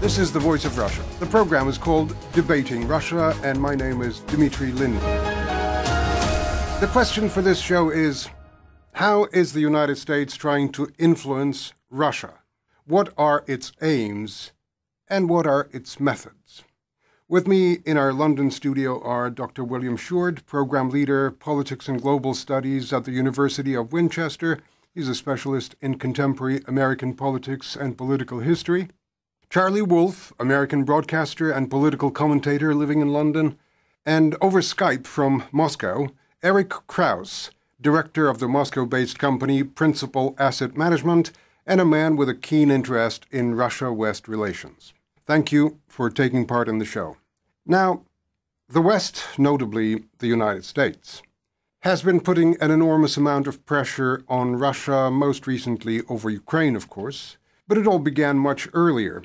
This is The Voice of Russia. The program is called Debating Russia, and my name is Dmitry Linnik. The question for this show is, how is the United States trying to influence Russia? What are its aims, and what are its methods? With me in our London studio are Dr. William Shord, Program Leader, Politics and Global Studies at the University of Winchester. He's a specialist in contemporary American politics and political history. Charlie Wolf, American broadcaster and political commentator living in London. And over Skype from Moscow, Eric Kraus, director of the Moscow-based company Principal Asset Management, and a man with a keen interest in Russia-West relations. Thank you for taking part in the show. Now, the West, notably the United States, has been putting an enormous amount of pressure on Russia, most recently over Ukraine, of course, but it all began much earlier.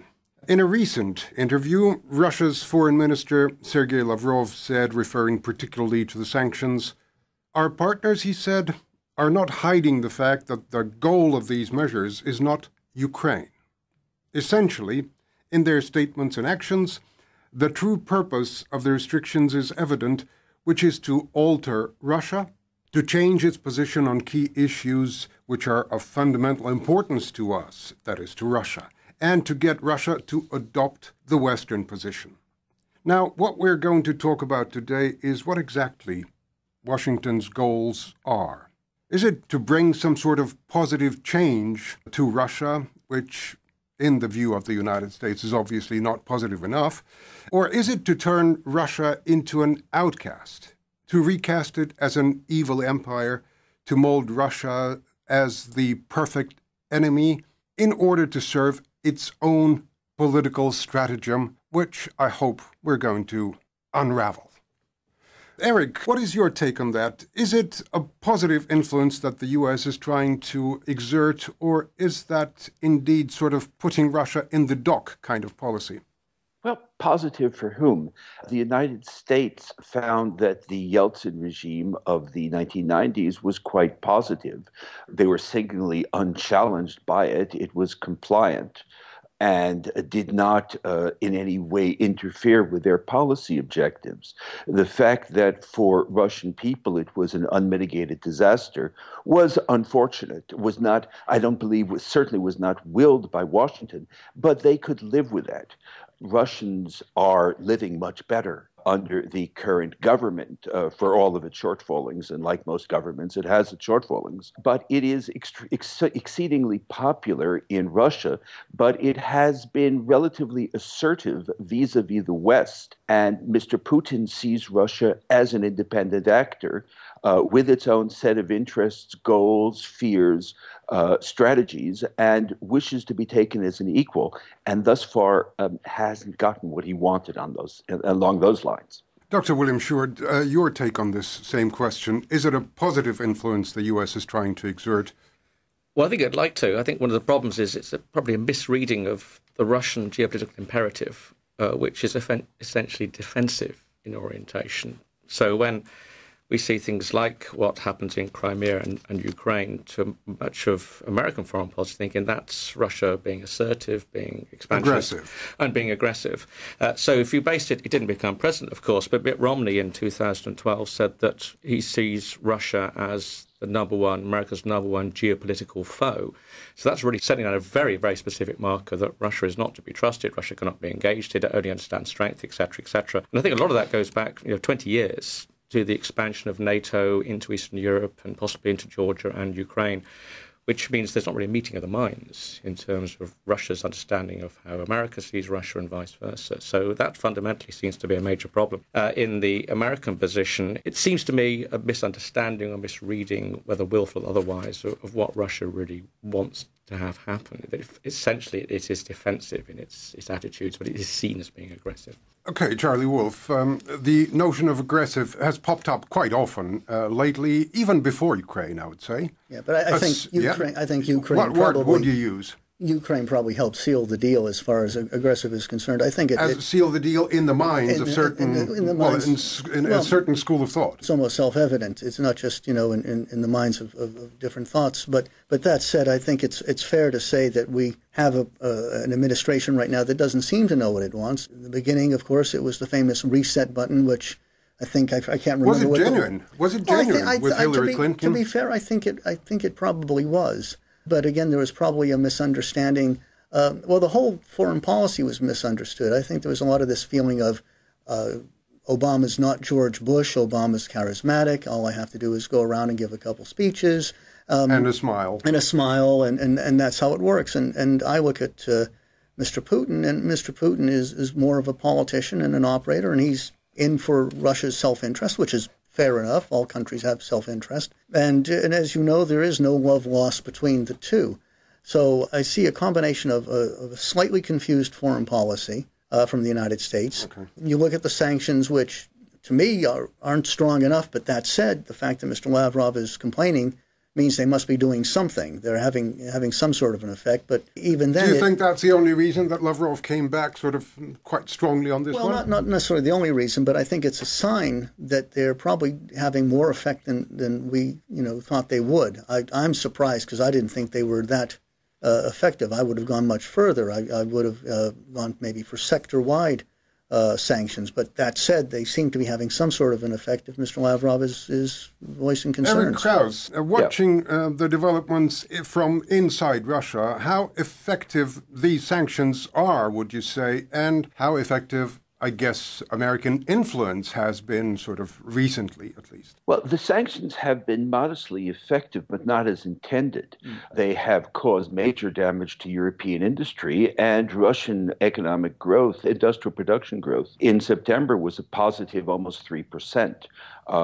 In a recent interview, Russia's Foreign Minister Sergei Lavrov said, referring particularly to the sanctions, "Our partners," he said, "are not hiding the fact that the goal of these measures is not Ukraine. Essentially, in their statements and actions, the true purpose of the restrictions is evident, which is to alter Russia, to change its position on key issues which are of fundamental importance to us, that is, to Russia, and to get Russia to adopt the Western position." Now, what we're going to talk about today is what exactly Washington's goals are. Is it to bring some sort of positive change to Russia, which, in the view of the United States, is obviously not positive enough? Or is it to turn Russia into an outcast, to recast it as an evil empire, to mold Russia as the perfect enemy in order to serve its own political stratagem, which I hope we're going to unravel? Eric, what is your take on that? Is it a positive influence that the U.S. is trying to exert, or is that indeed sort of putting Russia in the dock kind of policy? Well, positive for whom? The United States found that the Yeltsin regime of the 1990s was quite positive. They were singularly unchallenged by it. It was compliant and did not in any way interfere with their policy objectives. The fact that for Russian people it was an unmitigated disaster was unfortunate, was not, I don't believe, certainly was not willed by Washington, but they could live with that. Russians are living much better under the current government for all of its shortfallings, and like most governments, it has its shortfallings. But it is exceedingly popular in Russia, but it has been relatively assertive vis-a-vis the West. And Mr. Putin sees Russia as an independent actor with its own set of interests, goals, fears, strategies, and wishes to be taken as an equal, and thus far hasn't gotten what he wanted along those lines. Dr. William Shord, your take on this same question. Is it a positive influence the U.S. is trying to exert? Well, I think I'd like to. I think one of the problems is it's probably a misreading of the Russian geopolitical imperative, which is essentially defensive in orientation. So when we see things like what happens in Crimea and Ukraine, to much of American foreign policy thinking that's Russia being assertive, being expansionist, and being aggressive. So if you based it didn't become president, of course, but Mitt Romney in 2012 said that he sees Russia as America's number one geopolitical foe. So that's really setting out a very, very specific marker that Russia is not to be trusted, Russia cannot be engaged, it only understands strength, etc., etc. And I think a lot of that goes back 20 years to the expansion of NATO into Eastern Europe and possibly into Georgia and Ukraine, which means there's not really a meeting of the minds in terms of Russia's understanding of how America sees Russia and vice versa. So that fundamentally seems to be a major problem. In the American position, it seems to me a misunderstanding or misreading, whether willful or otherwise, of what Russia really wants to have happen. Essentially, it is defensive in its attitudes, but it is seen as being aggressive. Okay, Charlie Wolf, the notion of aggressive has popped up quite often lately, even before Ukraine, I would say. Yeah, but I think Ukraine. What word would you use? Ukraine probably helped seal the deal as far as aggressive is concerned. I think seal the deal in the minds of certain, in a certain school of thought. It's almost self-evident. It's not just, in the minds of different thoughts. But that said, I think it's fair to say that we have an administration right now that doesn't seem to know what it wants. In the beginning, of course, it was the famous reset button, which I think I can't remember. Was it genuine? Was it genuine with Hillary Clinton? To be fair, I think it probably was. But again, there was probably a misunderstanding. The whole foreign policy was misunderstood. I think there was a lot of this feeling of Obama's not George Bush. Obama's charismatic. All I have to do is go around and give a couple speeches. And a smile. And a smile, and that's how it works. And I look at Mr. Putin, and Mr. Putin is more of a politician and an operator, and he's in for Russia's self-interest, which is fair enough. All countries have self-interest. And as you know, there is no love lost between the two. So I see a combination of a slightly confused foreign policy from the United States. Okay. You look at the sanctions, which to me aren't strong enough. But that said, the fact that Mr. Lavrov is complaining means they must be doing something. They're having some sort of an effect. But even then, do you think that's the only reason that Lavrov came back sort of quite strongly on this one? Well, not necessarily the only reason, but I think it's a sign that they're probably having more effect than we thought they would. I'm surprised because I didn't think they were that effective. I would have gone much further. I would have gone maybe for sector-wide sanctions. But that said, they seem to be having some sort of an effect if Mr. Lavrov is voicing concerns. Eric Krauss, watching the developments from inside Russia, how effective these sanctions are, would you say, and how effective, I guess, American influence has been sort of recently, at least? Well, the sanctions have been modestly effective, but not as intended. They have caused major damage to European industry, and Russian economic growth, industrial production growth, in September was a positive almost 3%,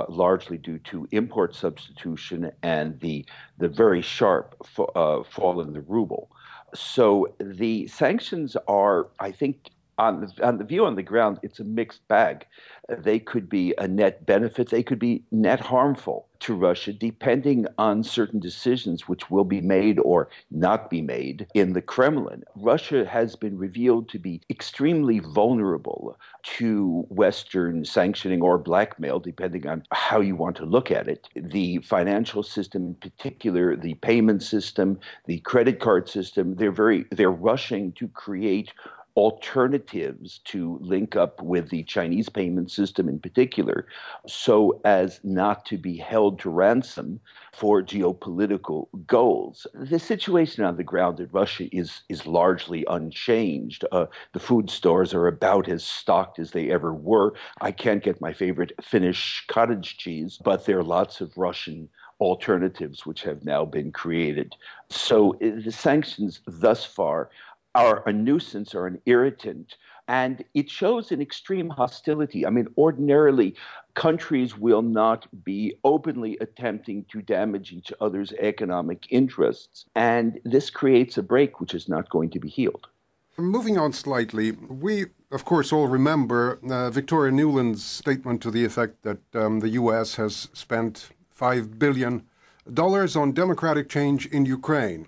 largely due to import substitution and the very sharp fall in the ruble. So the sanctions are, I think, on the view on the ground, it's a mixed bag. They could be a net benefit. They could be net harmful to Russia, depending on certain decisions which will be made or not be made in the Kremlin. Russia has been revealed to be extremely vulnerable to Western sanctioning or blackmail, depending on how you want to look at it. The financial system in particular, the payment system, the credit card system, they're rushing to create alternatives to link up with the Chinese payment system in particular, so as not to be held to ransom for geopolitical goals. The situation on the ground in Russia is largely unchanged. The food stores are about as stocked as they ever were. I can't get my favorite Finnish cottage cheese, but there are lots of Russian alternatives which have now been created. So the sanctions thus far are a nuisance or an irritant, and it shows an extreme hostility. I mean, ordinarily, countries will not be openly attempting to damage each other's economic interests, and this creates a break which is not going to be healed. Moving on slightly, we, of course, all remember Victoria Nuland's statement to the effect that the U.S. has spent $5 billion on democratic change in Ukraine.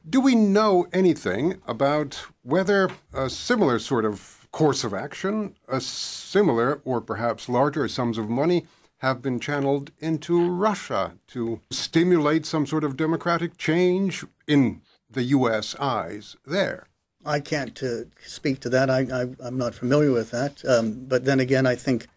Do we know anything about whether a similar sort of course of action, a similar or perhaps larger sums of money have been channeled into Russia to stimulate some sort of democratic change in the U.S. eyes there? I can't speak to that. I'm not familiar with that. But then again, I think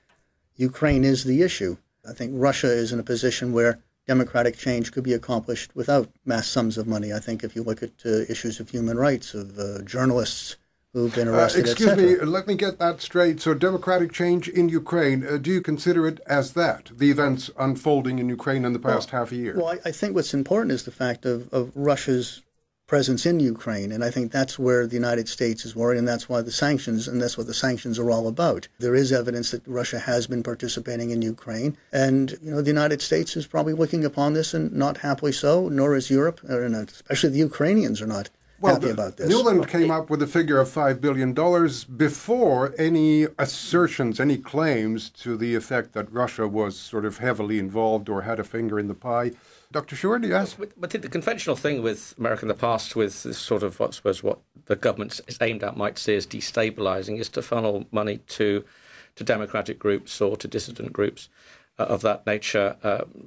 Ukraine is the issue. I think Russia is in a position where democratic change could be accomplished without mass sums of money. I think if you look at issues of human rights, of journalists who've been arrested, excuse me, let me get that straight. So democratic change in Ukraine, do you consider it as that, the events unfolding in Ukraine in the past half a year? Well, I think what's important is the fact of Russia's presence in Ukraine, and I think that's where the United States is worried, and that's why the sanctions, and that's what the sanctions are all about. There is evidence that Russia has been participating in Ukraine, and the United States is probably looking upon this, and not happily so, nor is Europe, and especially the Ukrainians are not happy about this. Nuland came up with a figure of $5 billion before any assertions, any claims to the effect that Russia was sort of heavily involved or had a finger in the pie. Dr. Shore, do you ask? But the conventional thing with America in the past, with this sort of, I suppose, what the government is aimed at might see as destabilizing, is to funnel money to democratic groups or to dissident groups of that nature,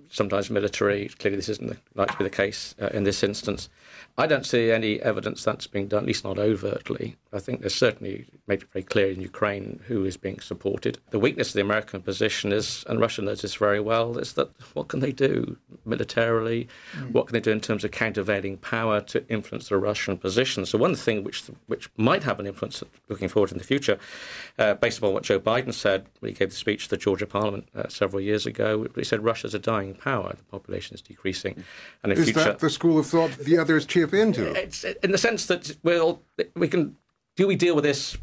sometimes military. Clearly, this isn't likely to be the case in this instance. I don't see any evidence that's being done, at least not overtly. I think there's certainly made it very clear in Ukraine who is being supported. The weakness of the American position is, and Russia knows this very well, is that what can they do militarily? What can they do in terms of countervailing power to influence the Russian position? So one thing which might have an influence looking forward in the future, based upon what Joe Biden said when he gave the speech to the Georgia Parliament several years ago, he said Russia's a dying power, the population is decreasing. And is that the school of thought the others chip into? It's in the sense that do we deal with this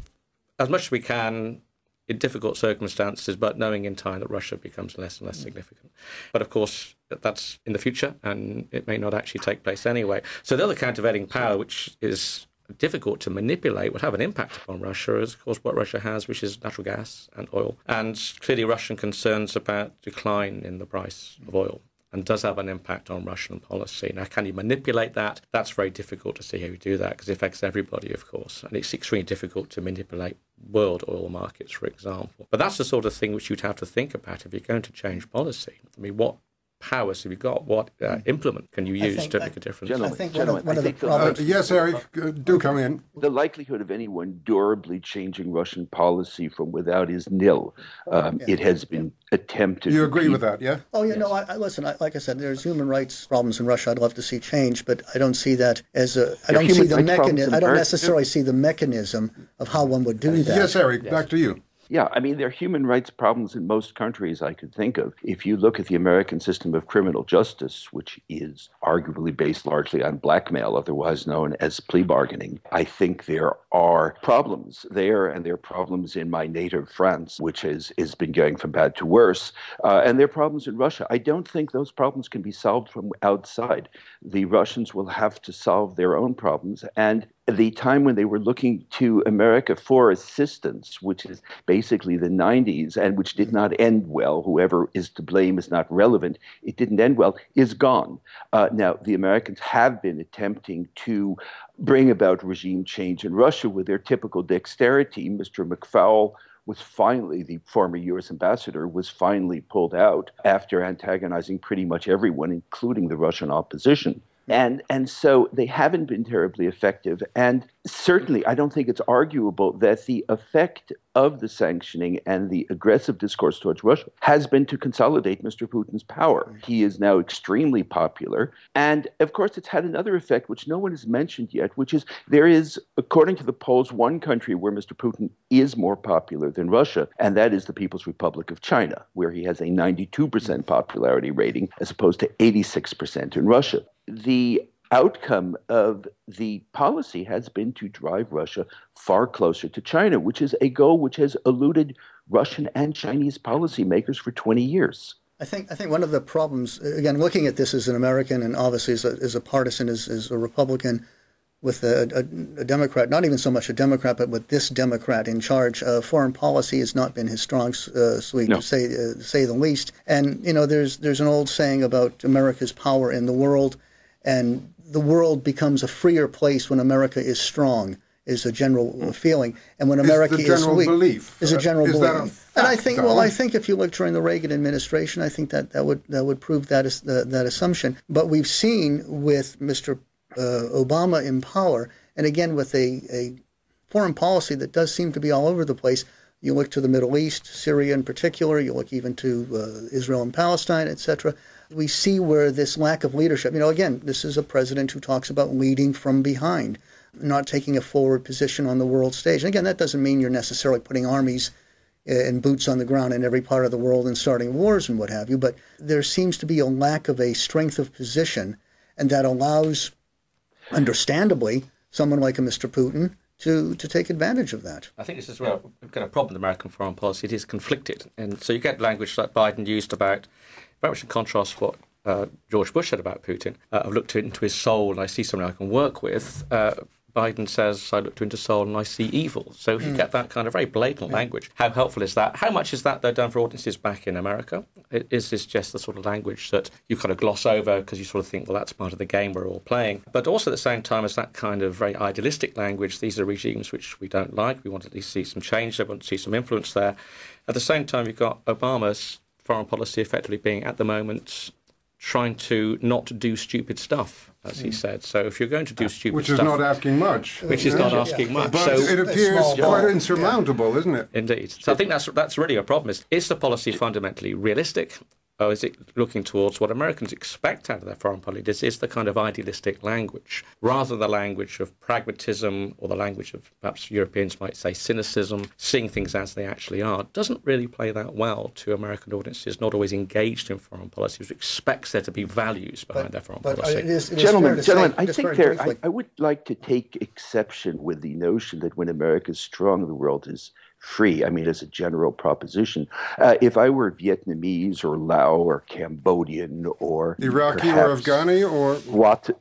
as much as we can in difficult circumstances, but knowing in time that Russia becomes less and less significant. But of course, that's in the future, and it may not actually take place anyway. So the other countervailing power, which is difficult to manipulate, would have an impact upon Russia, is of course what Russia has, which is natural gas and oil. And clearly Russian concerns about decline in the price of oil and does have an impact on Russian policy. Now, can you manipulate that? That's very difficult to see how you do that, because it affects everybody, of course. And it's extremely difficult to manipulate world oil markets, for example. But that's the sort of thing which you'd have to think about if you're going to change policy. I mean, what powers have you got? What implement can you use to make a difference? I think one of the problems... yes, Eric, do come in. The likelihood of anyone durably changing Russian policy from without is nil. It has been attempted. You agree with that, yeah? Oh, yeah, yes. No, listen, like I said, there's human rights problems in Russia I'd love to see change, but I don't see that as I don't necessarily see the mechanism of how one would do that. Yes, Eric, back to you. Yeah, I mean, there are human rights problems in most countries I could think of. If you look at the American system of criminal justice, which is arguably based largely on blackmail, otherwise known as plea bargaining, I think there are problems there, and there are problems in my native France, which has been going from bad to worse, and there are problems in Russia. I don't think those problems can be solved from outside. The Russians will have to solve their own problems, and the time when they were looking to America for assistance, which is basically the 90s, and which did not end well, whoever is to blame is not relevant, it didn't end well, is gone. Now, the Americans have been attempting to bring about regime change in Russia with their typical dexterity. Mr. McFaul was finally, the former U.S. ambassador, was finally pulled out after antagonizing pretty much everyone, including the Russian opposition. And so they haven't been terribly effective. And certainly, I don't think it's arguable that the effect of the sanctioning and the aggressive discourse towards Russia has been to consolidate Mr. Putin's power. He is now extremely popular. And of course, it's had another effect, which no one has mentioned yet, which is there is, according to the polls, one country where Mr. Putin is more popular than Russia, and that is the People's Republic of China, where he has a 92% popularity rating as opposed to 86% in Russia. The outcome of the policy has been to drive Russia far closer to China, which is a goal which has eluded Russian and Chinese policymakers for 20 years. I think one of the problems, again, looking at this as an American and obviously as a partisan, as a Republican, with a Democrat, not even so much a Democrat, but with this Democrat in charge, foreign policy has not been his strong suite, to say the least. And, you know, there's an old saying about America's power in the world, and the world becomes a freer place when America is strong, is a general feeling. And when America is weak, is a general belief. And I think if you look during the Reagan administration, I think that would prove that assumption. But we've seen with Mr. Obama in power, and again with a foreign policy that does seem to be all over the place. You look to the Middle East, Syria in particular, you look even to Israel and Palestine, etc. We see where this lack of leadership, you know, again, this is a president who talks about leading from behind, not taking a forward position on the world stage. And again, that doesn't mean you're necessarily putting armies and boots on the ground in every part of the world and starting wars and what have you, but there seems to be a lack of a strength of position, and that allows, understandably, someone like a Mr. Putin to take advantage of that. I think this is where we've got a problem with American foreign policy. It is conflicted. And so you get language like Biden used about, very much in contrast to what George Bush said about Putin. I've looked into his soul and I see someone I can work with. Biden says, I looked into Seoul and I see evil. So if you get that kind of very blatant language, how helpful is that? How much is that, though, done for audiences back in America? Is this just the sort of language that you kind of gloss over because you sort of think, well, that's part of the game we're all playing? But also at the same time as that kind of very idealistic language, these are regimes which we don't like. We want to at least see some change. We want to see some influence there. At the same time, you've got Obama's foreign policy effectively being, at the moment, trying to not do stupid stuff, as he said. So if you're going to do stupid which stuff... is not asking much. Which is not asking much. But so it appears quite insurmountable, isn't it? Indeed. So I think that's really a problem. Is the policy fundamentally realistic? Or is it looking towards what Americans expect out of their foreign policy? This is the kind of idealistic language, rather than the language of pragmatism or the language of, perhaps Europeans might say, cynicism, seeing things as they actually are. It doesn't really play that well to American audiences, not always engaged in foreign policy, who expects there to be values behind their foreign policy. Gentlemen, I think I would like to take exception with the notion that when America is strong, the world is free. I mean, as a general proposition, if I were Vietnamese or Lao or Cambodian or Iraqi or Afghani or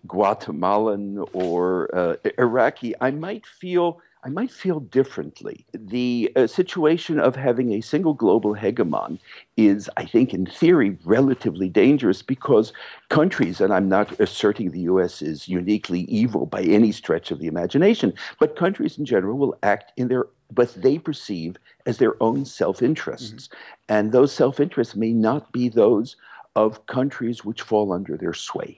Guatemalan or Iraqi, I might feel differently. The situation of having a single global hegemon is, I think, in theory, relatively dangerous because countries, and I'm not asserting the U.S. is uniquely evil by any stretch of the imagination, but countries in general will act in what they perceive as their own self-interests. And those self-interests may not be those of countries which fall under their sway.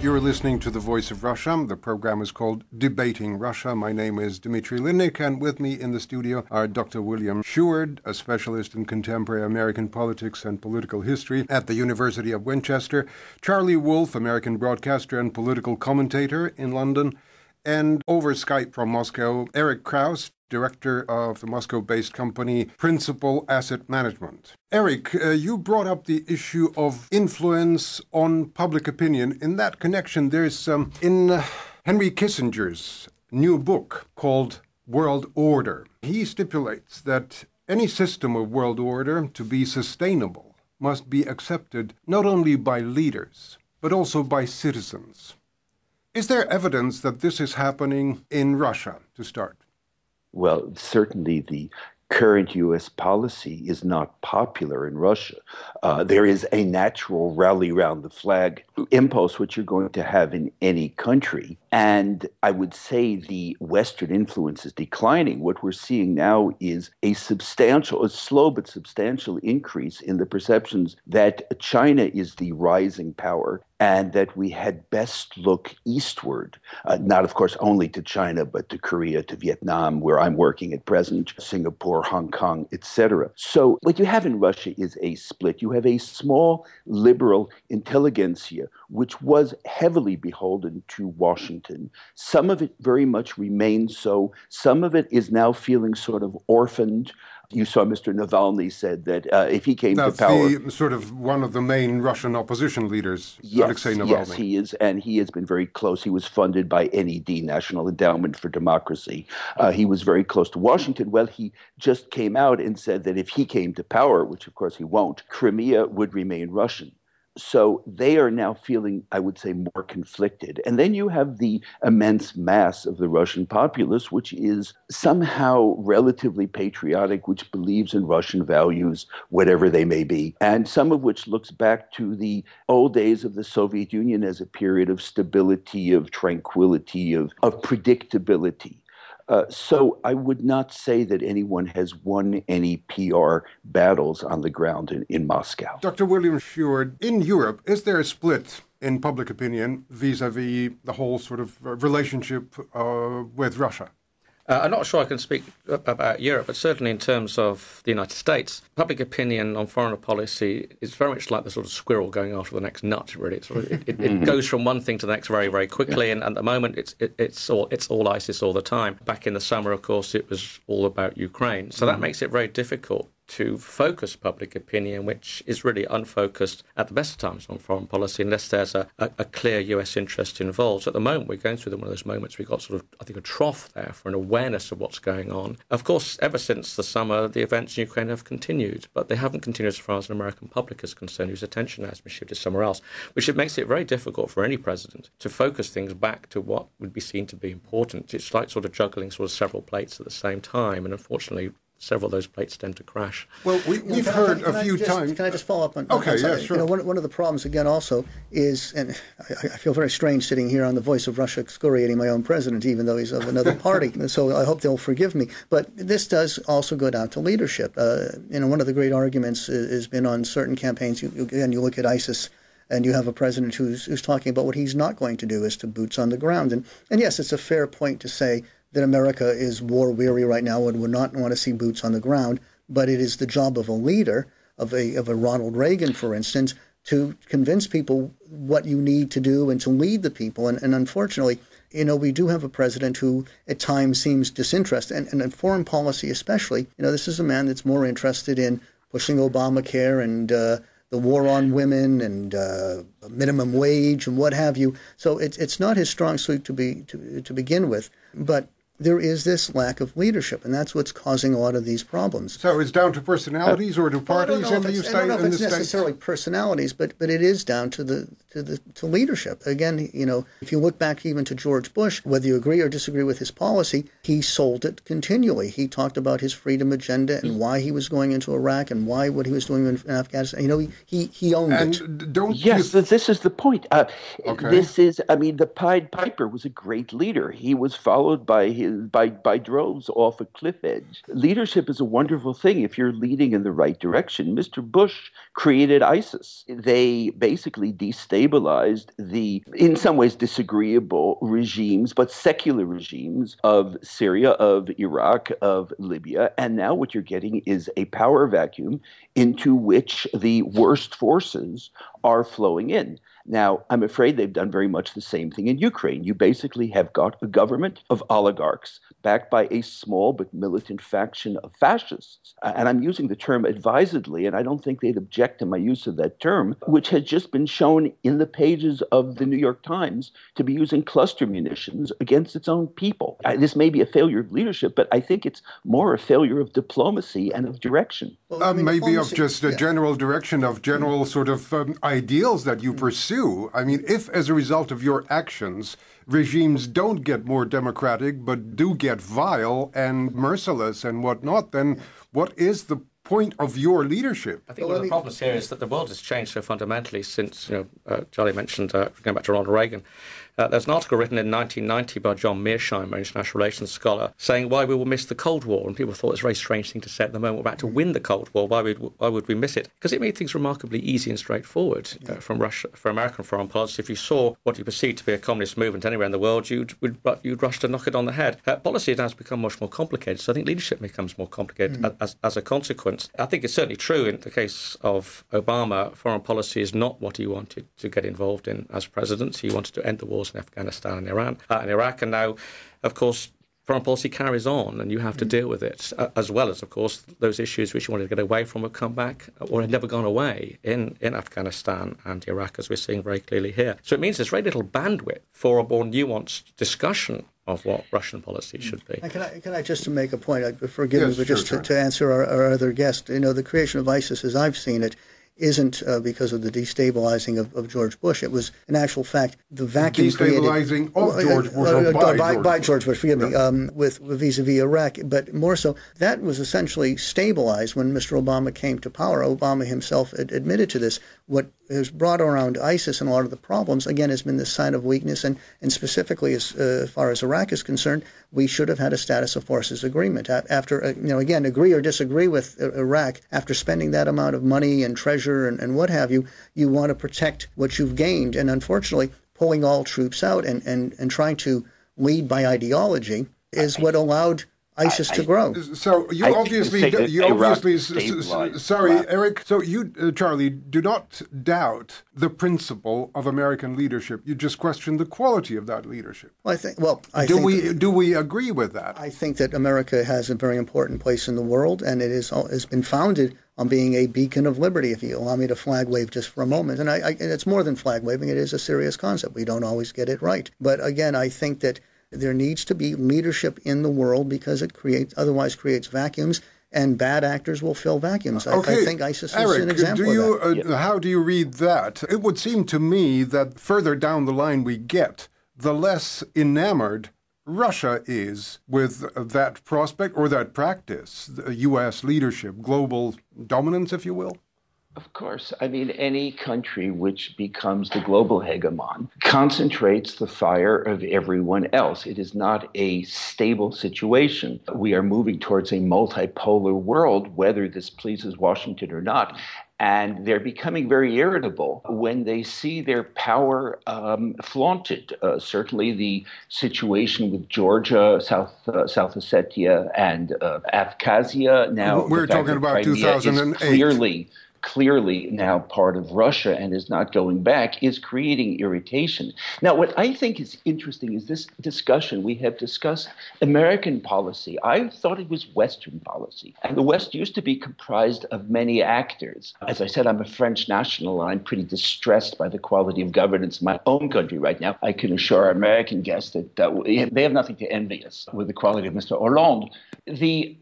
You're listening to The Voice of Russia. The program is called Debating Russia. My name is Dmitry Linnik, and with me in the studio are Dr. William Sheward, a specialist in contemporary American politics and political history at the University of Winchester, Charlie Wolf, American broadcaster and political commentator in London, and over Skype from Moscow, Eric Kraus, director of the Moscow-based company Principal Asset Management. Eric, you brought up the issue of influence on public opinion. In that connection, there's in Henry Kissinger's new book called World Order, he stipulates that any system of world order to be sustainable must be accepted not only by leaders, but also by citizens. Is there evidence that this is happening in Russia, to start? Well, certainly the current U.S. policy is not popular in Russia. There is a natural rally around the flag impulse, which you're going to have in any country. And I would say the Western influence is declining. What we're seeing now is a slow but substantial increase in the perceptions that China is the rising power and that we had best look eastward, not, of course, only to China, but to Korea, to Vietnam, where I'm working at present, Singapore, Hong Kong, etc. So what you have in Russia is a split. You have a small liberal intelligentsia, which was heavily beholden to Washington. Some of it very much remains so. Some of it is now feeling sort of orphaned. You saw Mr. Navalny said that if he came to power... That's sort of one of the main Russian opposition leaders, Alexei Navalny. Yes, he is, and he has been very close. He was funded by NED, National Endowment for Democracy. He was very close to Washington. Well, he just came out and said that if he came to power, which of course he won't, Crimea would remain Russian. So they are now feeling, I would say, more conflicted. And then you have the immense mass of the Russian populace, which is somehow relatively patriotic, which believes in Russian values, whatever they may be, and some of which looks back to the old days of the Soviet Union as a period of stability, of tranquility, of predictability. So I would not say that anyone has won any PR battles on the ground in Moscow. Dr. William Sheward, in Europe, is there a split in public opinion vis-a-vis the whole sort of relationship with Russia? I'm not sure I can speak about Europe, but certainly in terms of the United States, public opinion on foreign policy is very much like the sort of squirrel going after the next nut, really. It goes from one thing to the next very, very quickly, and at the moment it's all ISIS all the time. Back in the summer, of course, it was all about Ukraine. So that makes it very difficult to focus public opinion, which is really unfocused at the best of times on foreign policy, unless there's a clear US interest involved. So at the moment, we're going through one of those moments. We've got sort of, I think, a trough there for an awareness of what's going on. Of course, ever since the summer, the events in Ukraine have continued, but they haven't continued as far as an American public is concerned, whose attention has been shifted somewhere else, which it makes it very difficult for any president to focus things back to what would be seen to be important. It's like sort of juggling sort of several plates at the same time, and unfortunately, several of those plates tend to crash. Well, we've heard a few times. Can I just follow up on okay, yeah, sure. One of the problems, again, also is, and I feel very strange sitting here on the Voice of Russia excoriating my own president, even though he's of another party, so I hope they'll forgive me. But this does also go down to leadership. One of the great arguments has been on certain campaigns. You look at ISIS, and you have a president who's talking about what he's not going to do is to boots on the ground. And yes, it's a fair point to say that America is war-weary right now and would not want to see boots on the ground, but it is the job of a leader, of a Ronald Reagan, for instance, to convince people what you need to do and to lead the people. And unfortunately, we do have a president who at times seems disinterested, and in foreign policy especially. This is a man that's more interested in pushing Obamacare and the war on women and minimum wage and what have you. So it's not his strong suit to begin with, but there is this lack of leadership, and that's what's causing a lot of these problems. So it's down to personalities or to parties in the States? I don't know if it's necessarily personalities, but it is down to leadership. Again, if you look back even to George Bush, whether you agree or disagree with his policy, he sold it continually. He talked about his freedom agenda and why he was going into Iraq and what he was doing in Afghanistan. He owned it. This is the point. Okay. The Pied Piper was a great leader. He was followed by droves off a cliff edge. Leadership is a wonderful thing if you're leading in the right direction. Mr. Bush created ISIS. They basically destabilized the, in some ways, disagreeable regimes, but secular regimes of Syria, of Iraq, of Libya. And now what you're getting is a power vacuum into which the worst forces are flowing in. Now, I'm afraid they've done very much the same thing in Ukraine. You basically have got a government of oligarchs backed by a small but militant faction of fascists. And I'm using the term advisedly, and I don't think they'd object to my use of that term, which has just been shown in the pages of the New York Times to be using cluster munitions against its own people. This may be a failure of leadership, but I think it's more a failure of diplomacy and of direction. Maybe of just a general direction, of general sort of ideals that you pursue. I mean, if as a result of your actions, regimes don't get more democratic, but do get vile and merciless and whatnot, then what is the point of your leadership? I think one of the problems here is that the world has changed so fundamentally since, Charlie mentioned, going back to Ronald Reagan. There's an article written in 1990 by John Mearsheimer, an international relations scholar, saying why we will miss the Cold War. And people thought it's a very strange thing to say at the moment. We're about to win the Cold War. Why would we miss it? Because it made things remarkably easy and straightforward from Russia, for American foreign policy. If you saw what you perceived to be a communist movement anywhere in the world, you'd rush to knock it on the head. Policy has become much more complicated. So I think leadership becomes more complicated as a consequence. I think it's certainly true in the case of Obama. Foreign policy is not what he wanted to get involved in as president. He wanted to end the wars in Afghanistan and Iraq, and now, of course, foreign policy carries on, and you have to deal with it, as well as, of course, those issues which you wanted to get away from have come back or have never gone away in Afghanistan and Iraq, as we're seeing very clearly here. So it means there's very little bandwidth for a more nuanced discussion of what Russian policy should be. Can I just make a point? Forgive me, but just to answer our other guest, the creation of ISIS, as I've seen it, isn't because of the destabilizing of George Bush. It was, in actual fact, the vacuum destabilizing of George Bush, by George Bush, forgive me, with vis-a-vis Iraq. But more so, that was essentially stabilized when Mr. Obama came to power. Obama himself admitted to this. What has brought around ISIS and a lot of the problems, again, has been this sign of weakness. And specifically, as far as Iraq is concerned, we should have had a status of forces agreement. After, again, agree or disagree with Iraq, after spending that amount of money and treasure and what have you, you want to protect what you've gained. And unfortunately, pulling all troops out and trying to lead by ideology is what allowed ISIS to grow. So you sorry, Eric. So you, Charlie, do not doubt the principle of American leadership. You just question the quality of that leadership. Do we agree with that? I think that America has a very important place in the world, and it has been founded on being a beacon of liberty, if you allow me to flag wave just for a moment. And and it's more than flag waving. It is a serious concept. We don't always get it right. But again, I think that there needs to be leadership in the world because it otherwise creates vacuums, and bad actors will fill vacuums. Okay. I think ISIS is Eric, an example of that. How do you read that? It would seem to me that further down the line we get, the less enamored Russia is with that prospect or that practice, U.S. leadership, global dominance, if you will. Of course. I mean, any country which becomes the global hegemon concentrates the fire of everyone else. It is not a stable situation. We are moving towards a multipolar world, whether this pleases Washington or not. And they're becoming very irritable when they see their power flaunted. Certainly the situation with Georgia, South Ossetia, and Abkhazia. Now, we're talking about 2008. Clearly now part of Russia and is not going back, is creating irritation. Now, what I think is interesting is this discussion. We have discussed American policy. I thought it was Western policy. And the West used to be comprised of many actors. As I said, I'm a French national, and I'm pretty distressed by the quality of governance in my own country right now. I can assure our American guests that they have nothing to envy us with the quality of Mr. Hollande. The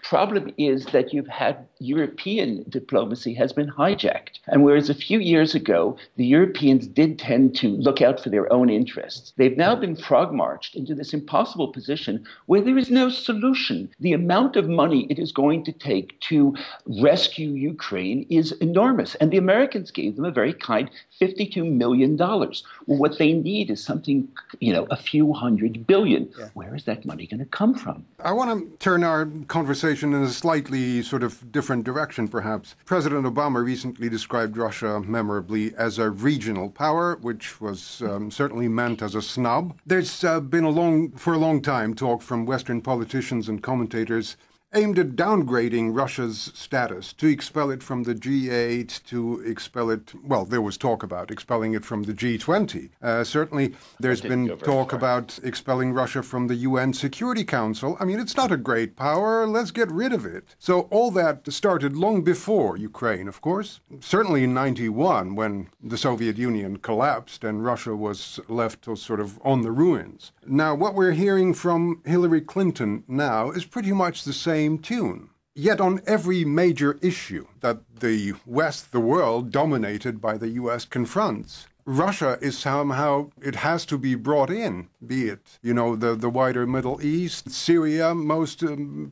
problem is that you've had European diplomacy has been hijacked. And whereas a few years ago, the Europeans did tend to look out for their own interests, they've now been frog-marched into this impossible position where there is no solution. The amount of money it is going to take to rescue Ukraine is enormous. And the Americans gave them a very kind $52 million. Well, what they need is something, a few $100 billion. Yeah. Where is that money going to come from? I want to turn our conversation in a slightly sort of different direction, perhaps. President Obama recently described Russia memorably as a regional power, which was certainly meant as a snub. There's been for a long time talk from Western politicians and commentators aimed at downgrading Russia's status, to expel it from the G8, to expel it, well, there was talk about expelling it from the G20. Certainly, there's been talk about expelling Russia from the UN Security Council. I mean, it's not a great power. Let's get rid of it. So all that started long before Ukraine, of course. Certainly in 91, when the Soviet Union collapsed and Russia was left sort of on the ruins. Now, what we're hearing from Hillary Clinton now is pretty much the same tune. Yet on every major issue that the West, the world, dominated by the U.S. confronts, Russia is somehow, it has to be brought in, be it, the wider Middle East, Syria most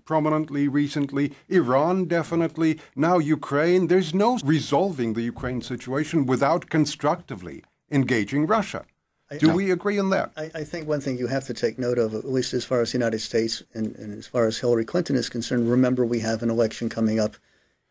prominently recently, Iran definitely, now Ukraine. There's no resolving the Ukraine situation without constructively engaging Russia. Do we agree on that? I think one thing you have to take note of, at least as far as the United States and as far as Hillary Clinton is concerned, remember we have an election coming up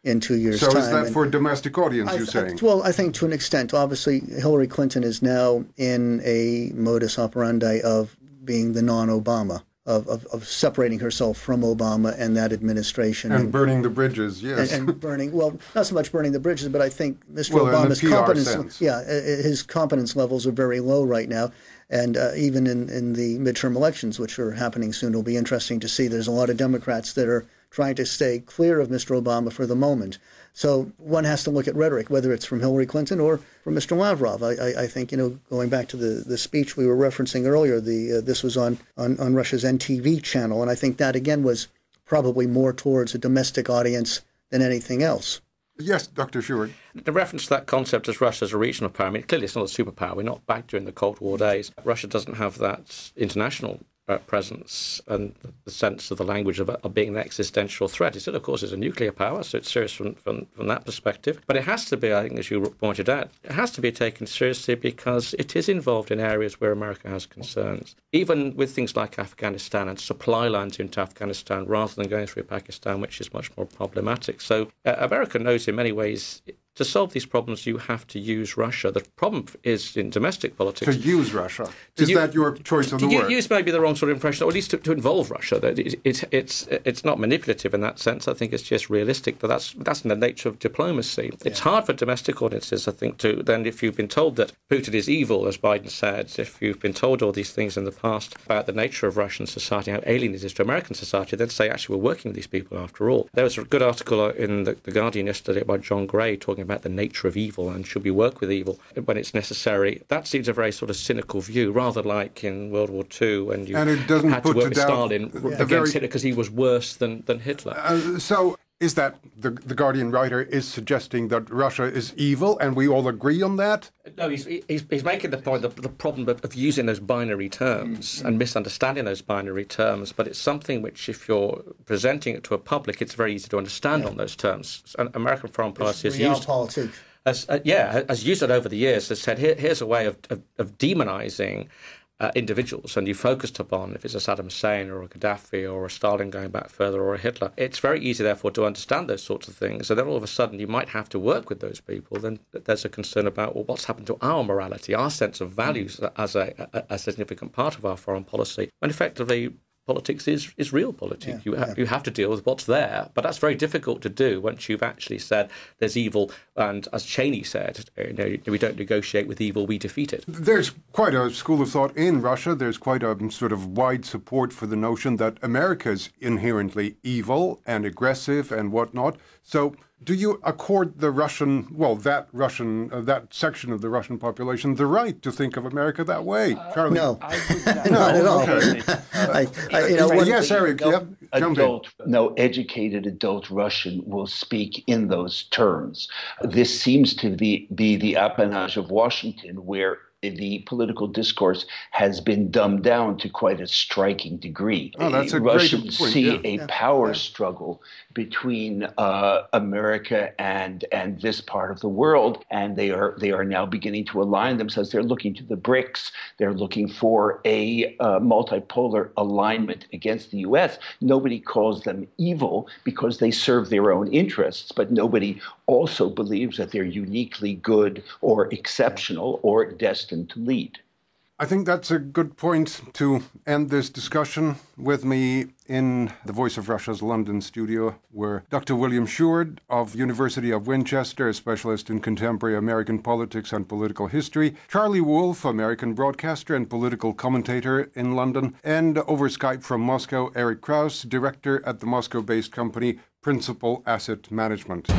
in 2 years' time. So is that for a domestic audience, you're saying? Well, I think to an extent. Obviously, Hillary Clinton is now in a modus operandi of being the non-Obama, of separating herself from Obama and that administration. And burning the bridges, yes. And burning, well, not so much burning the bridges, but I think Mr. Obama's competence, his competence levels are very low right now. And even in the midterm elections, which are happening soon, it'll be interesting to see. There's a lot of Democrats that are trying to stay clear of Mr. Obama for the moment. So one has to look at rhetoric, whether it's from Hillary Clinton or from Mr. Lavrov. I think, going back to the speech we were referencing earlier, this was on Russia's NTV channel, and I think that, again, was probably more towards a domestic audience than anything else. Yes, Dr. Sheward. The reference to that concept as Russia as a regional power, I mean, clearly it's not a superpower. We're not back during the Cold War days. Russia doesn't have that international presence and the sense of the language of being an existential threat. It still, of course, is a nuclear power, so it's serious from that perspective. But it has to be, I think, as you pointed out, it has to be taken seriously because it is involved in areas where America has concerns. Even with things like Afghanistan and supply lines into Afghanistan rather than going through Pakistan, which is much more problematic. So America knows in many ways to solve these problems, you have to use Russia. The problem is in domestic politics. To use Russia. Is that your choice of the word? Use may be the wrong sort of impression, or at least to involve Russia. That it's not manipulative in that sense. I think it's just realistic. But that's in the nature of diplomacy. It's hard for domestic audiences, I think, to then, if you've been told that Putin is evil, as Biden said, if you've been told all these things in the past about the nature of Russian society, how alien it is to American society, then say, actually, we're working with these people after all. There was a good article in the Guardian yesterday by John Gray talking about the nature of evil and should we work with evil when it's necessary. That seems a very sort of cynical view, rather like in World War II when you had to work with Stalin against Hitler because he was worse than Hitler. So is that the Guardian writer is suggesting that Russia is evil, and we all agree on that? No, he's making the point, the problem of using those binary terms and misunderstanding those binary terms, but it's something which, if you're presenting it to a public, it's very easy to understand on those terms. And American foreign policy is used... has used it over the years, has said, here's a way of demonizing individuals, and you focused upon if it's a Saddam Hussein or a Gaddafi or a Stalin going back further or a Hitler. It's very easy, therefore, to understand those sorts of things. So then all of a sudden you might have to work with those people. Then there's a concern about, well, what's happened to our morality, our sense of values as a significant part of our foreign policy. And effectively, politics is real politics. You have to deal with what's there, but that's very difficult to do once you've actually said there's evil, and as Cheney said, we don't negotiate with evil, we defeat it. There's quite a school of thought in Russia. There's quite a sort of wide support for the notion that America is inherently evil and aggressive and whatnot. So do you accord the that section of the Russian population the right to think of America that way? Charlie? No, not at all. Okay. Yes, Eric. No educated adult Russian will speak in those terms. This seems to be the appanage of Washington, where the political discourse has been dumbed down to quite a striking degree. Oh, that's a Russians great point. see a power struggle between America and this part of the world, and they are now beginning to align themselves. They're looking to the BRICS. They're looking for a multipolar alignment against the U.S. Nobody calls them evil because they serve their own interests, but nobody also believes that they're uniquely good or exceptional or destined to lead. I think that's a good point to end this discussion. With me in the Voice of Russia's London studio were Dr. William Sheward of University of Winchester, a specialist in contemporary American politics and political history, Charlie Wolf, American broadcaster and political commentator in London, and over Skype from Moscow, Eric Krauss, director at the Moscow-based company Principal Asset Management.